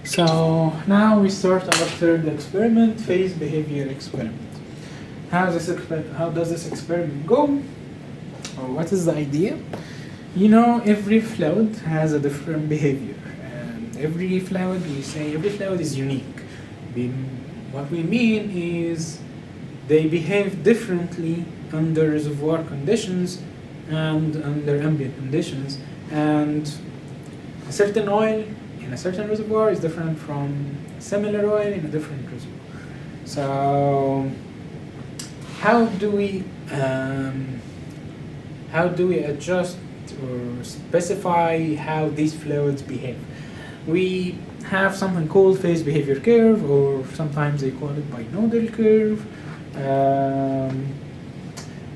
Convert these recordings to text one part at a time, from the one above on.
So now we start our third experiment, phase behavior experiment. How does this experiment go? Or what is the idea? You know, every fluid has a different behavior. And every fluid, we say every fluid is unique. What we mean is they behave differently under reservoir conditions and under ambient conditions. And a certain oil in a certain reservoir is different from similar oil in a different reservoir. So how do we adjust or specify how these fluids behave? We have something called phase behavior curve, or sometimes they call it binodal curve.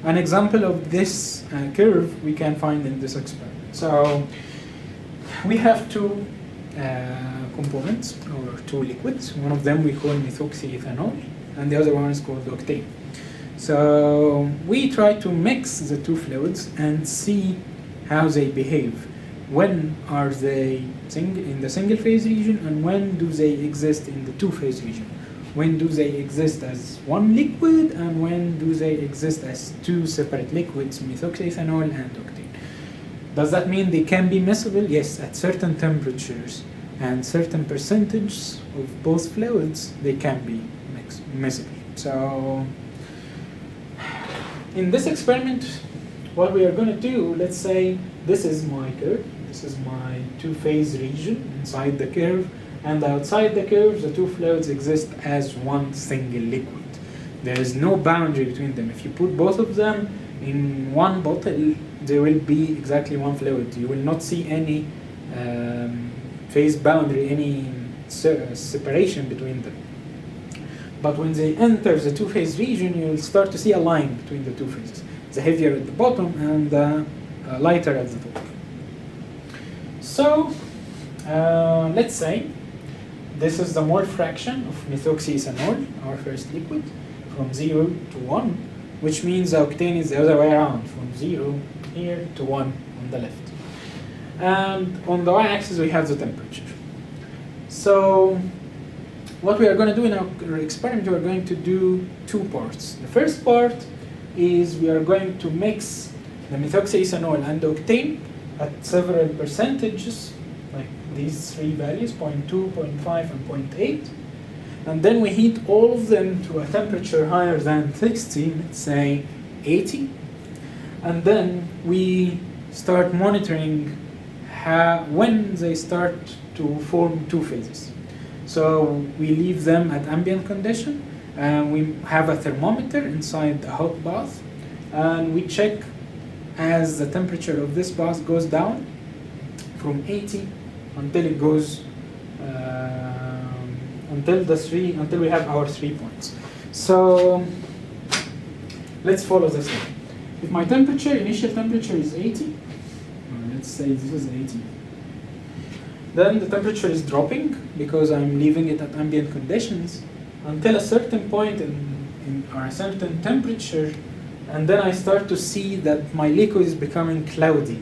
An example of this curve we can find in this experiment. So we have two components, or two liquids. One of them we call methoxyethanol, and the other one is called octane. So we try to mix the two fluids and see how they behave. When are they in the single phase region, and when do they exist in the two phase region? When do they exist as one liquid, and when do they exist as two separate liquids, methoxyethanol and octane? Does that mean they can be miscible? Yes, at certain temperatures and certain percentages of both fluids, they can be miscible. So in this experiment, what we are going to do, let's say this is my curve, this is my two-phase region inside the curve, and outside the curve, the two fluids exist as one single liquid. There is no boundary between them. If you put both of them in one bottle, there will be exactly one fluid. You will not see any phase boundary, any separation between them. But when they enter the two-phase region, you will start to see a line between the two phases. The heavier at the bottom and the lighter at the top. So let's say this is the mole fraction of methoxyethanol, our first liquid, from 0 to 1, which means the octane is the other way around, from 0 here to 1 on the left. And on the y-axis we have the temperature. So what we are going to do in our experiment, we are going to do two parts. The first part is we are going to mix the methoxyethanol and the octane at several percentages, like these three values, 0.2, 0.5, and 0.8. And then we heat all of them to a temperature higher than 60, let's say 80. And then we start monitoring when they start to form two phases. So we leave them at ambient condition, and we have a thermometer inside a hot bath, and we check as the temperature of this bath goes down from 80 until it goes until we have our 3 points. So let's follow this one. If my initial temperature is 80, let's say this is 80, then the temperature is dropping because I'm leaving it at ambient conditions until a certain point or a certain temperature, and then I start to see that my liquid is becoming cloudy,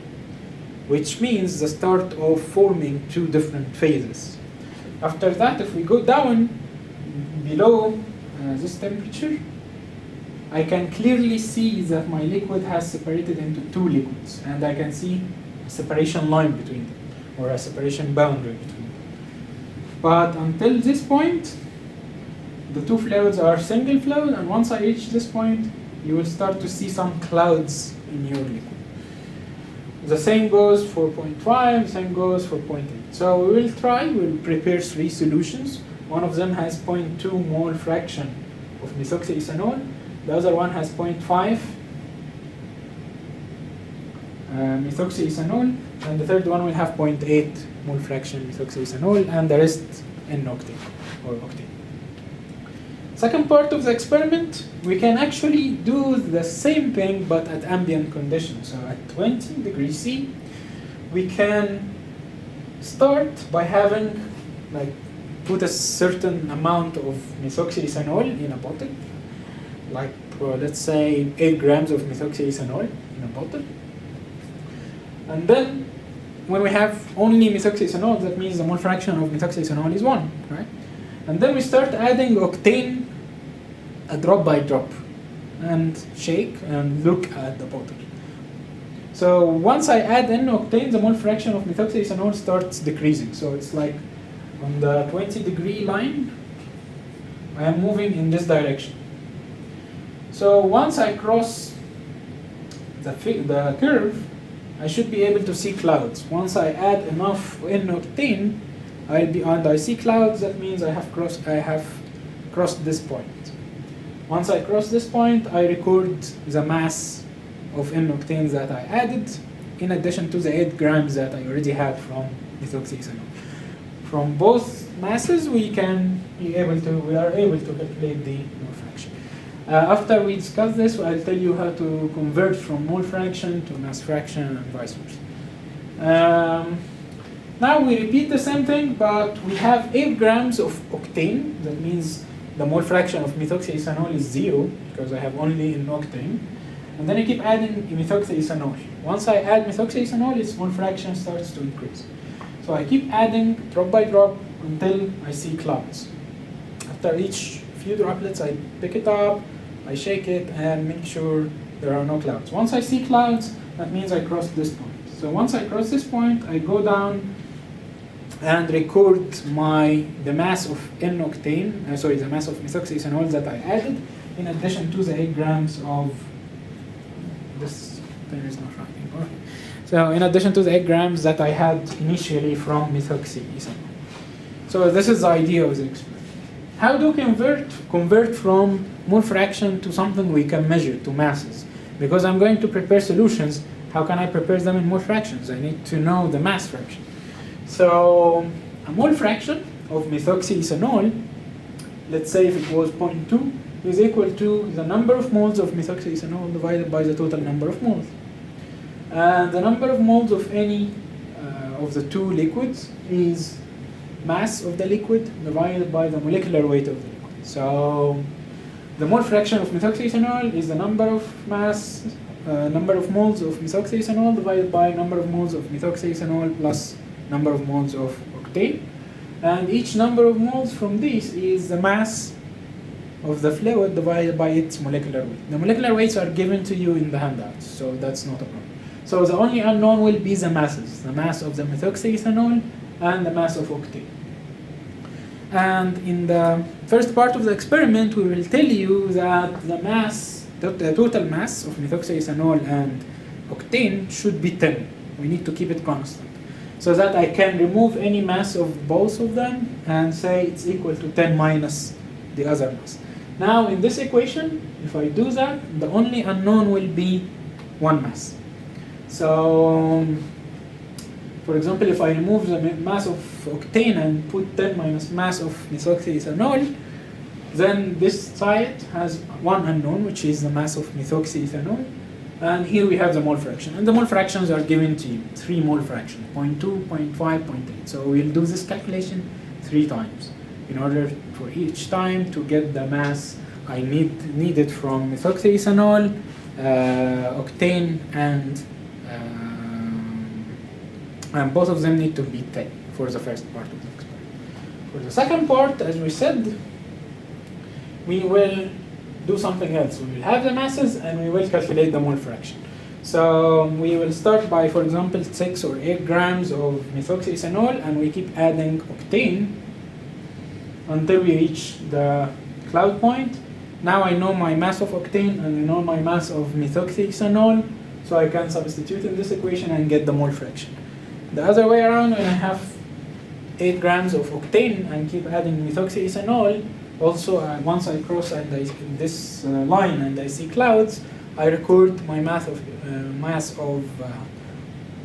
which means the start of forming two different phases. After that, if we go down below this temperature, I can clearly see that my liquid has separated into two liquids, and I can see a separation line between them, or a separation boundary between them. But until this point, the two fluids are single fluid, and once I reach this point, you will start to see some clouds in your liquid. The same goes for 0.5, the same goes for 0.8. So we'll prepare three solutions. One of them has 0.2 mole fraction of methoxyethanol. The other one has 0.5 methoxyethanol, and the third one will have 0.8 mole fraction methoxyethanol, and the rest N-octane or octane. Second part of the experiment, we can actually do the same thing but at ambient conditions. So at 20 degrees C, we can start by having, put a certain amount of methoxyethanol in a bottle, let's say 8 grams of methoxyethanol in a bottle. And then when we have only methoxyethanol, that means the mole fraction of methoxyethanol is 1, right? And then we start adding octane drop by drop and shake and look at the bottle. So once I add N-octane, the mole fraction of methoxyethanol starts decreasing. So it's like on the 20-degree line, I am moving in this direction. So once I cross the curve, I should be able to see clouds. Once I add enough N-octane, and I see clouds, that means I have crossed this point. Once I cross this point, I record the mass of N-octane that I added, in addition to the 8 grams that I already had from methoxyethanol. From both masses, we are able to calculate the mole fraction. After we discuss this, I'll tell you how to convert from mole fraction to mass fraction and vice versa. Now we repeat the same thing, but we have 8 grams of octane. That means the mole fraction of methoxyethanol is 0, because I have only an octane. And then I keep adding methoxyethanol. Once I add methoxyethanol, its mole fraction starts to increase. So I keep adding drop by drop until I see clouds. After each few droplets, I pick it up, I shake it, and make sure there are no clouds. Once I see clouds, that means I crossed this point. So once I cross this point, I go down and record the mass of N-octane, the mass of methoxyethanol that I added, in addition to the 8 grams of this pen is not writing. Okay. So in addition to the 8 grams that I had initially from methoxyethanol. So this is the idea of the experiment. How do we convert from mole fraction to something we can measure, to masses? Because I'm going to prepare solutions, how can I prepare them in mole fractions? I need to know the mass fraction. So a mole fraction of methoxyethanol, let's say if it was 0.2, is equal to the number of moles of methoxyethanol divided by the total number of moles. And the number of moles of any of the two liquids is mass of the liquid divided by the molecular weight of the liquid. So the mole fraction of methoxyethanol is the number of number of moles of methoxyethanol divided by number of moles of methoxyethanol plus number of moles of octane. And each number of moles from this is the mass of the fluid divided by its molecular weight. The molecular weights are given to you in the handouts, so that's not a problem. So the only unknown will be the masses, the mass of the methoxyethanol and the mass of octane. And in the first part of the experiment, we will tell you that the total mass of methoxyethanol and octane should be 10. We need to keep it constant, so that I can remove any mass of both of them and say it's equal to 10 minus the other mass. Now in this equation, if I do that, the only unknown will be one mass. So for example, if I remove the mass of octane and put 10 minus mass of methoxyethanol, then this side has one unknown, which is the mass of methoxyethanol. And here we have the mole fraction. And the mole fractions are given to you, 3 mole fractions, 0.2, 0.5, 0.8. So we'll do this calculation 3 times in order for each time to get the mass I needed from methoxyethanol, octane, and both of them need to be 10 for the first part of the experiment. For the second part, as we said, we will do something else. We will have the masses and we will calculate the mole fraction. So we will start by, for example, 6 or 8 grams of methoxyethanol, and we keep adding octane until we reach the cloud point. Now I know my mass of octane and I know my mass of methoxyethanol, so I can substitute in this equation and get the mole fraction. The other way around, when I have 8 grams of octane and keep adding methoxyethanol, also once I cross this line and I see clouds, I record my mass of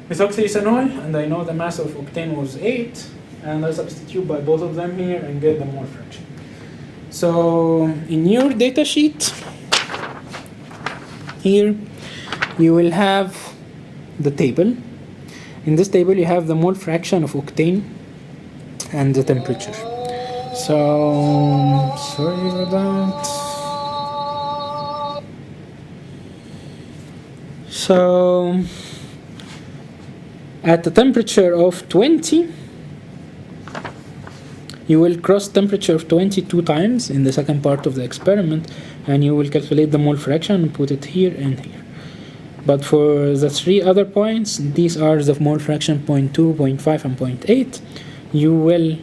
methoxyethanol, and I know the mass of octane was 8, and I substitute by both of them here and get the mole fraction. So in your data sheet, here you will have the table. In this table you have the mole fraction of octane and the temperature. So, sorry for that. So, At the temperature of 20, you will cross temperature of 22 times in the second part of the experiment, and you will calculate the mole fraction and put it here and here. But for the 3 other points, these are the mole fraction 0.2, 0.5, and 0.8. You will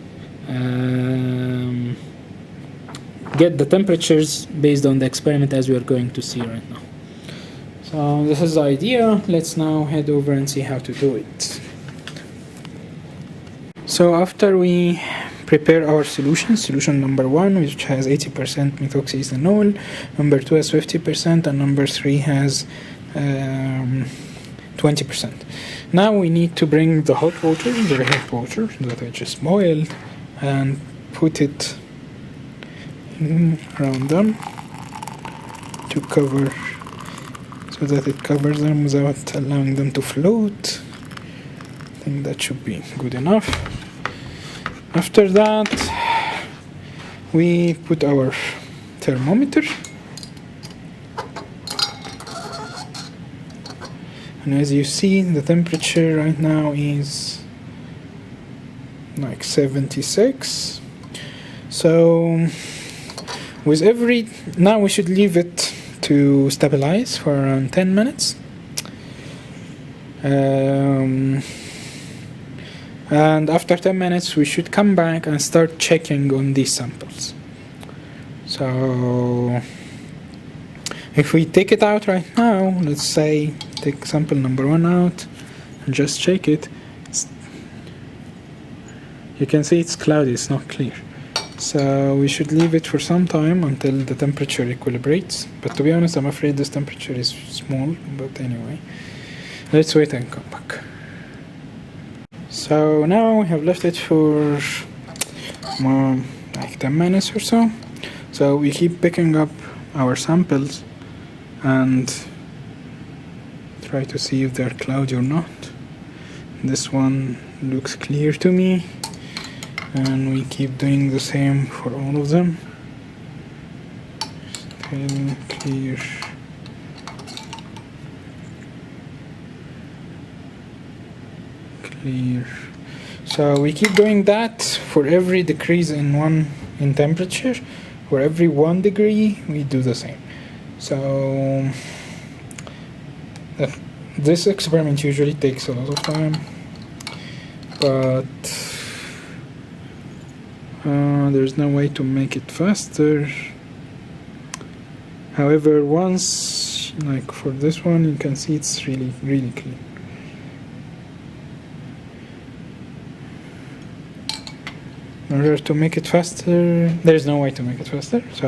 get the temperatures based on the experiment as we are going to see right now. So this is the idea. Let's now head over and see how to do it. So after we prepare our solution number 1, which has 80% methoxyethanol, number 2 has 50%, and number 3 has 20%. Now we need to bring the hot water, very hot water that I just boiled, and put it around them to cover, so that it covers them without allowing them to float. I think that should be good enough. After that, we put our thermometer, and as you see, the temperature right now is like 76. So with now we should leave it to stabilize for around 10 minutes. And after 10 minutes we should come back and start checking on these samples. So if we take it out right now, let's say take sample number 1 out and just check it, you can see it's cloudy, it's not clear. So we should leave it for some time until the temperature equilibrates. But to be honest, I'm afraid this temperature is small, but anyway, let's wait and come back. So now we have left it for like 10 minutes or so. So we keep picking up our samples and try to see if they're cloudy or not. This one looks clear to me, and we keep doing the same for all of them. Still clear. Clear. So we keep doing that for every decrease in temperature. For every 1 degree we do the same. So this experiment usually takes a lot of time, but there's no way to make it faster. However, once, like for this one, you can see it's really clean. In order to make it faster, there's no way to make it faster. So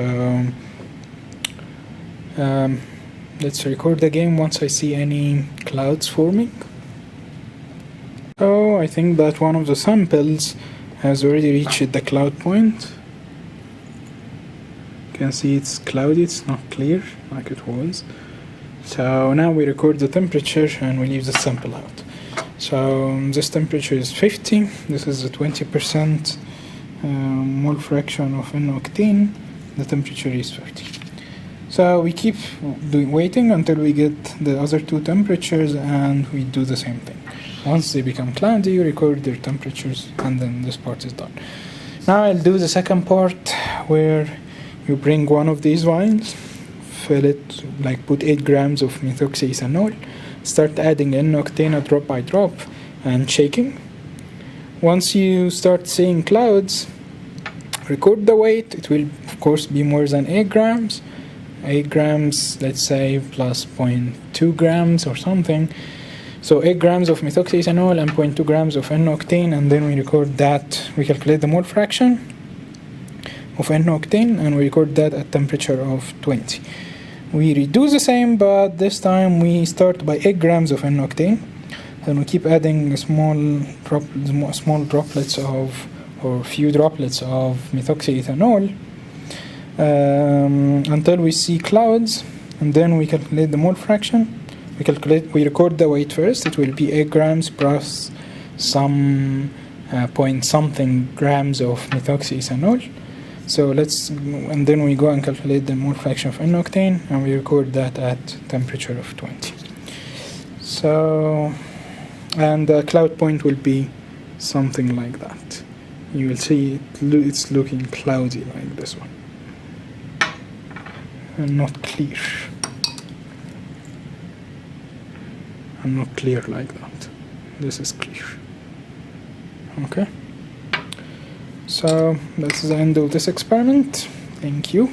let's record again once I see any clouds forming. So I think that one of the samples has already reached the cloud point. You can see it's cloudy, it's not clear like it was. So now we record the temperature and we leave the sample out. So this temperature is 50. This is a 20% mole fraction of N-octane. The temperature is 30. So we keep waiting until we get the other 2 temperatures, and we do the same thing. Once they become cloudy, you record their temperatures, and then this part is done. Now I'll do the second part, where you bring one of these vials, fill it, like put 8 grams of methoxyethanol, start adding N-octane drop by drop and shaking. Once you start seeing clouds, record the weight. It will of course be more than 8 grams. 8 grams, let's say, plus 0.2 grams or something. So 8 grams of methoxyethanol and 0.2 grams of N-octane, and then we record that. We calculate the mole fraction of N-octane, and we record that at temperature of 20. We redo the same, but this time we start by 8 grams of N-octane. Then we keep adding small droplets of, or few droplets of methoxyethanol until we see clouds, and then we calculate the mole fraction. We record the weight first. It will be 8 grams plus some point something grams of methoxyethanol. So and then we go and calculate the mole fraction of N-octane, and we record that at temperature of 20. So and the cloud point will be something like that. You will see it's looking cloudy like this one and not clear, and not clear like that. This is clear. Okay, so that's the end of this experiment. Thank you.